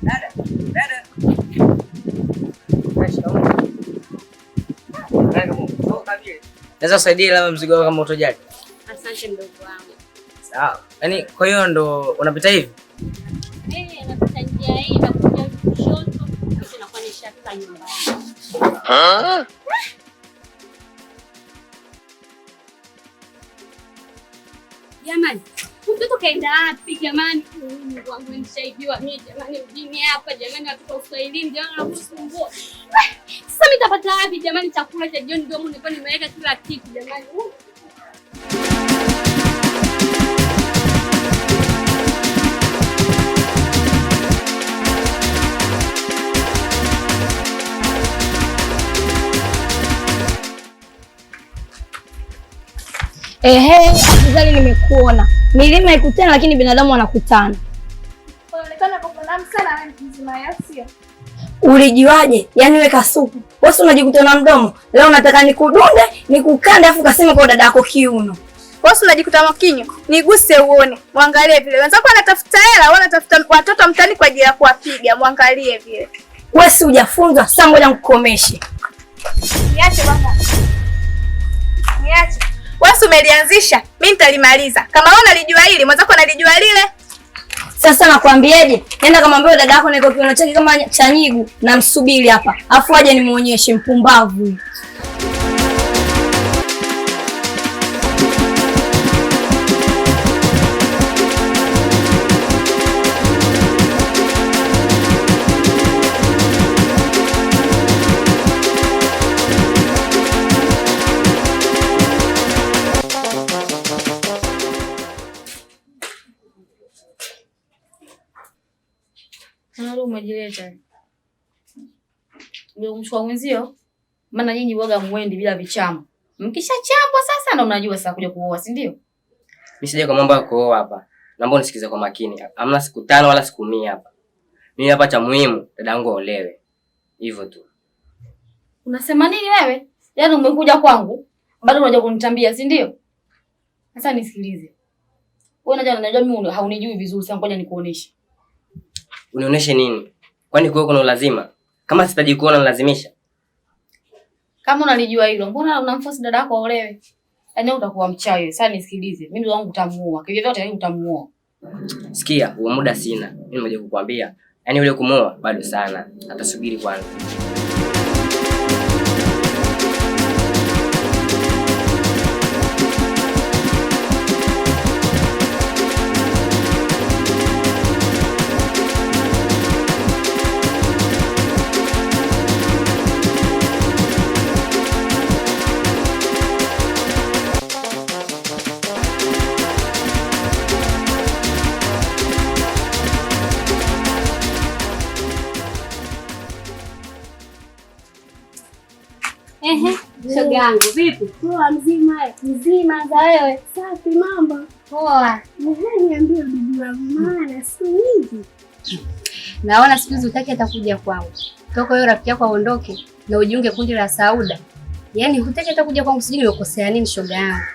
Dada. Naweza kusaidia labda mzigo wako kama utojali. Asante mdogo wangu. Sawa. Yaani kwa hiyo ndo unapita hivi? Napita njia hii na kuja kushoto kisha nakuwa nishafika nyumbani. Jamani, mtoto kaenda wapi jamani? Mungu wangu nishaibiwa mimi jamani, mjini hapa jamani, watoto Uswahilini jamani wanakusumbua. Sasa mimi nitapata wapi jamani chakula cha jioni? Ndio nilikuwa nimeweka kila kitu jamani. Afadhali nimekuona. Milima haikutana lakini binadamu wanakutana. Unaonekana kupenda sana wewe mzima yasio. Ulijiwaje? Yaani wewe kasupu. Wewe unajikuta na mdomo. Leo nataka nikudunde, nikukande afu kaseme kwa dada yako kiuno. Wewe unajikuta makinyo. Niguse uone. Muangalie vile. Wenzako wanatafuta hela, wanatafuta watoto mtani kwa ajili ya kuwapiga. Muangalie vile. Wewe si hujafunzwa, sasa ngoja nikukomeshe. Niache baba. Niache. Wewe umelianzisha, mimi nitalimaliza. Kama wewe unalijua hili, mwenzako analijua lile. Sasa nakwambiaje? Nenda kamwambie dada yako niko kiuno chake kama cha nyigu na msubiri hapa. Afu aje nimuonyeshe mpumbavu. Leo umejileta. Ndio kumchukua mwenzio. Maana nyinyi woga mwendi bila vichamo. Mkishachambwa sasa na unajua sasa kuja kuoa, si ndio? Mimi sije kwa mambo ya kuoa hapa. Naomba unisikize kwa makini. Hamna siku 5 wala siku 100 hapa. Mimi hapa cha muhimu dadangu aolewe. Hivyo tu. Unasema nini wewe? Yaani umekuja kwangu, bado unaja kunitambia, si ndio? Sasa nisikilize. Wewe unajua mimi haunijui vizuri, sasa ngoja nikuoneshe. Unionyeshe nini? Kwani kwa kuna lazima? Kama sitaji kuona nalazimisha. Kama unalijua hilo, mbona unamforce dada yako aolewe? Yaani utakuwa mchawi. Sasa nisikilize. Mimi wangu utamuoa. Kivyo vyote yaani utamuoa. Sikia, huo muda sina. Mimi nimekuja kukuambia. Yaani yule kumuoa bado sana. Atasubiri kwanza. Shoga yangu vipi? Poa mzima. Mzima za wewe. Safi mambo. Poa. Niambie bibi wangu maana siku nyingi. Naona siku hizi utaki atakuja kwangu. Toka hiyo rafiki yako aondoke na ujiunge kundi la Sauda. Yaani hutaki atakuja kwangu, sijui nimekosea nini shoga yangu.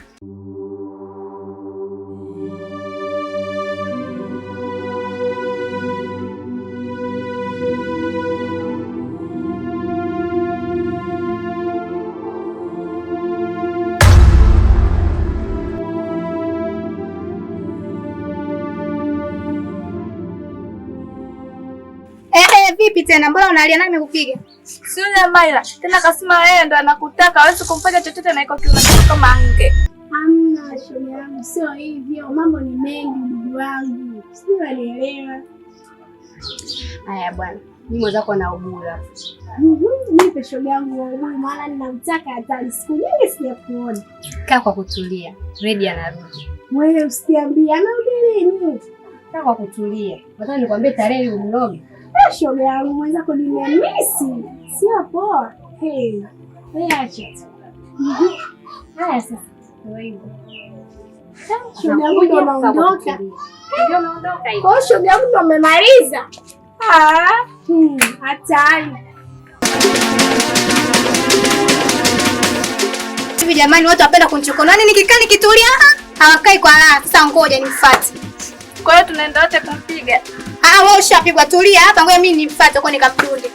Vipi tena? Mbona unalia? Nani amekupiga? Si yule Maila. Tena kasema yeye ndo anakutaka, hawezi kumfanya chochote na iko kiuno kama nge. Hamna shoga yangu, sio hivyo. Mambo ni mengi ndugu wangu. Sio unielewa. Haya bwana. Mimi mwenzako na ubura. Nipe shoga yangu ubura maana ninamtaka hatari. Siku nyingi sijakuona. Kaa kwa kutulia. Ready anarudi. Wewe usiambie anarudi lini? Kaa kwa kutulia. Nataka nikwambie tarehe umloge. Shoga yangu mwenzako nimemisi. Sio poa. Wewe acha. Haya sasa. Ndio hivyo. Shoga yangu ndo naondoka. Ndio naondoka hivi. Kwa shoga yangu ndo amemaliza. Hatari. Hivi jamani, watu wapenda kunichokonoa. Nani nikikaa nikitulia hawakai kwa raha. Sasa ngoja nimfuate. Kwa hiyo tunaenda wote kumpiga. Wewe ushapigwa, tulia hapa, ngoja mimi nimfuate huko nikamtunde.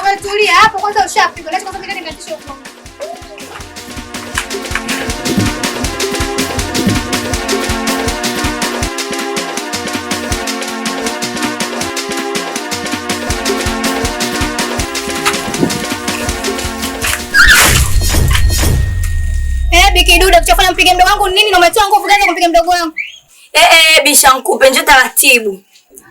Wewe tulia hapo kwanza, ushapigwa. Leta kwanza mimi nimetisha huko. Bikiduda kuchafanya mpige mdogo wangu nini na umetoa nguvu gani kumpiga mdogo wangu? Bisha nkupe njoo taratibu.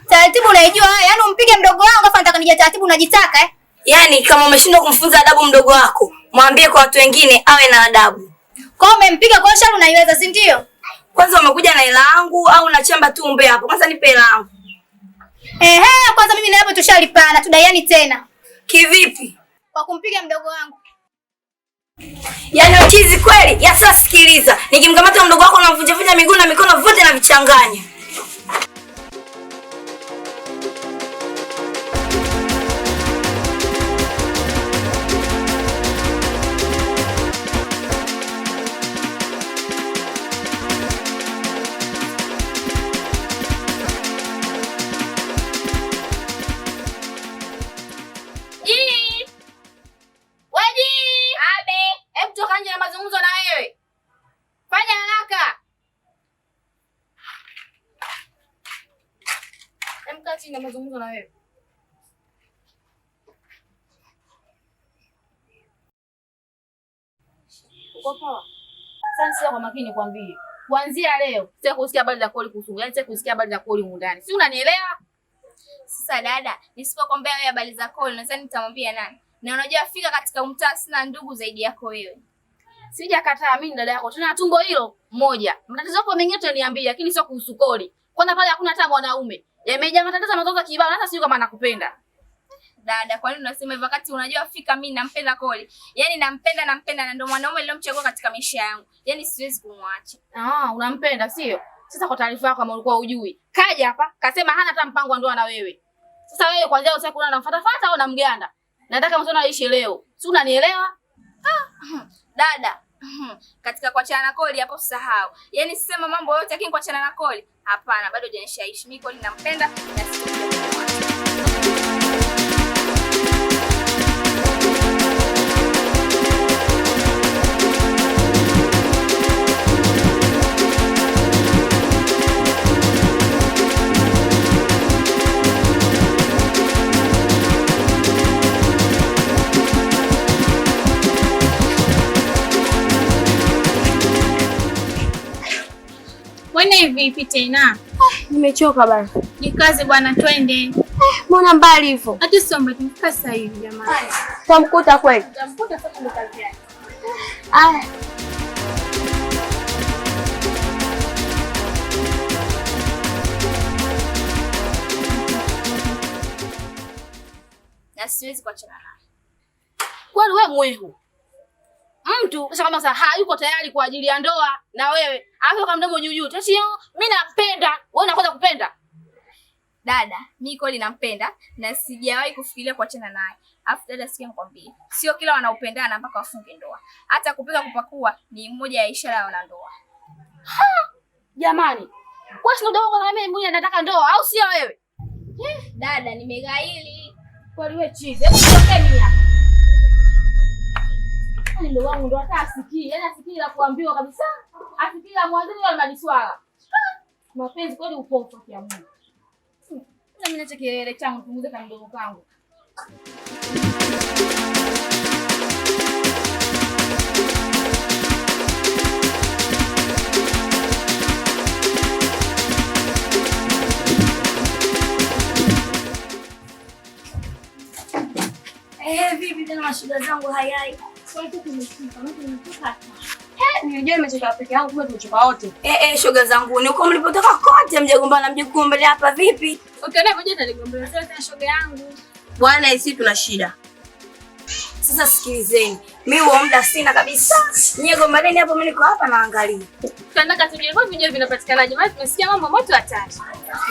Taratibu unaijua? Yaani umpige mdogo wangu afa nataka nije taratibu unajitaka eh? Yaani kama umeshindwa kumfunza adabu mdogo wako, mwambie kwa watu wengine awe na adabu. Kwa umempiga kwa shari unaiweza, si ndio? Kwanza umekuja na hela yangu au unachamba tu umbe hapo? Kwanza nipe hela yangu. Kwanza mimi na hapo tushalipana, tudaiani tena. Kivipi? Kwa kumpiga mdogo wangu. Yaani uchizi kweli? Ya sasa sikiliza. Nikimkamata mdogo wako na mvunja miguu na mikono vote na vichanganya. Na mazungumzo na wewe. Uko poa? Sasa kwa makini kwambie. Kuanzia leo sitaki kusikia habari za Koli kuhusu. Yaani sitaki kusikia habari za Koli huko ndani. Si unanielewa? Sasa dada, nisipokuambia wewe habari za Koli, nadhani nitamwambia nani? Na unajua fika katika mtaa sina ndugu zaidi yako wewe. Sijakataa mimi dada yako. Tuna tumbo hilo moja. Matatizo yako mengine utaniambia, lakini sio kuhusu Koli. Kwanza pale hakuna hata mwanaume. Yamejaa matatizo mazozo kibao, hata sio kama nakupenda. Dada, kwa nini unasema hivyo wakati unajua fika mimi nampenda Koli? Yaani nampenda na ndio mwanaume niliyomchagua katika maisha yangu. Yaani siwezi kumwacha. Unampenda sio? Sasa kwa taarifa yako kama ulikuwa hujui. Kaja hapa, kasema hana hata mpango wa ndoa na wewe. Sasa wewe kwanza usitaki kuna namfuata au namganda. Nataka mtoto aishi leo. Si unanielewa? Dada, katika kuachana na Koli hapo sahau. Yaani sisema mambo yote lakini kuachana na Koli. Hapana, bado hajanishaishi. Mimi Koli nampenda na sitakuja kumwacha. Wewe vipi tena? Nimechoka bana. Jikaze bwana, twende. Mbona mbali hivyo? Hata sombe tumfika sasa hivi jamani. Tamkuta kweli? Tamkuta sasa ndo kazi yake. Na siwezi kuachana naye. Kwani wewe mwehu? Mtu kisha kama sasa yuko tayari kwa ajili ya ndoa na wewe. Hapo kama mdomo juu juu. Tati mimi nampenda, wewe unakosa kupenda. Dada, mimi Koli nampenda na sijawahi kufikiria kuachana naye. Alafu dada, sikia nikwambie. Sio kila wanaopendana mpaka wafunge ndoa. Hata kupika kupakua ni moja ya ishara ya wanandoa. Jamani. Kwa sababu ndoa kwa mimi mwenyewe nataka ndoa au sio wewe? Dada, nimegaili. Kwani wewe chizi. Hebu tuongee mimi hapa. Ndio wangu ndo hata asikii. Yaani asikii la kuambiwa kabisa. Asikii la mwanzoni wala maliswala. Mapenzi kweli upofu kwa Mungu. Na mimi nacho kelele changu punguze kama mdogo kangu. Vipi tena mashuhuda zangu hayai? Sote tumefika, tumetoka. Nilijua nimechoka peke yangu, kumbe tumechoka wote. Shoga zangu ni uko mlipotoka kote mjagombana mjagombelea hapa vipi? Ukiona moja naligombea tena shoga yangu. Bwana sisi tuna shida. Sasa sikilizeni. Mimi huo muda sina kabisa. Nyie gombaneni hapo, mimi niko hapa naangalia. Tunataka tujue kwa video vinapatikanaje, maana tumesikia mambo moto hatari.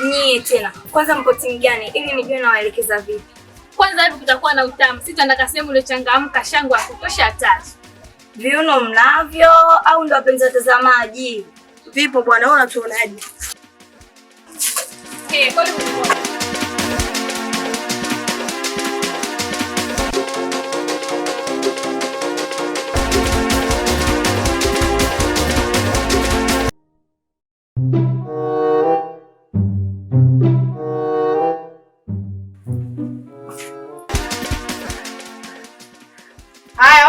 Nyie tena. Kwanza mko timu gani ili nijue nawaelekeza vipi? Kwanza hivi kutakuwa na utamu. Sisi tunataka sehemu ile changamka, shangwe ya kutosha hatari. Viuno mnavyo au ndo wapenzi watazamaji? vipo bwana, wewe unatuonaje? Haya,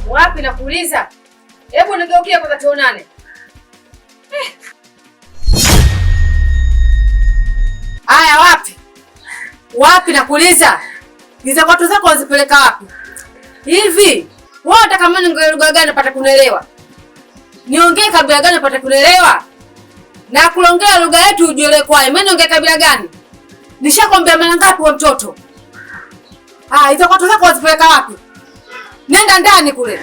wapi nakuuliza? Hebu nigeukie kwanza tuonane. Haya, wapi nakuuliza? Hizo watu zako wazipeleka wapi? Hivi wewe unataka mimi niongee lugha gani napata kunielewa? Niongee kabila gani napata kunielewa? Na kulongea lugha yetu ujue kwaje? Mimi niongee kabila gani? Nishakwambia mara ngapi wa mtoto? Hizo watu zako wazipeleka wapi? Nenda ndani kule.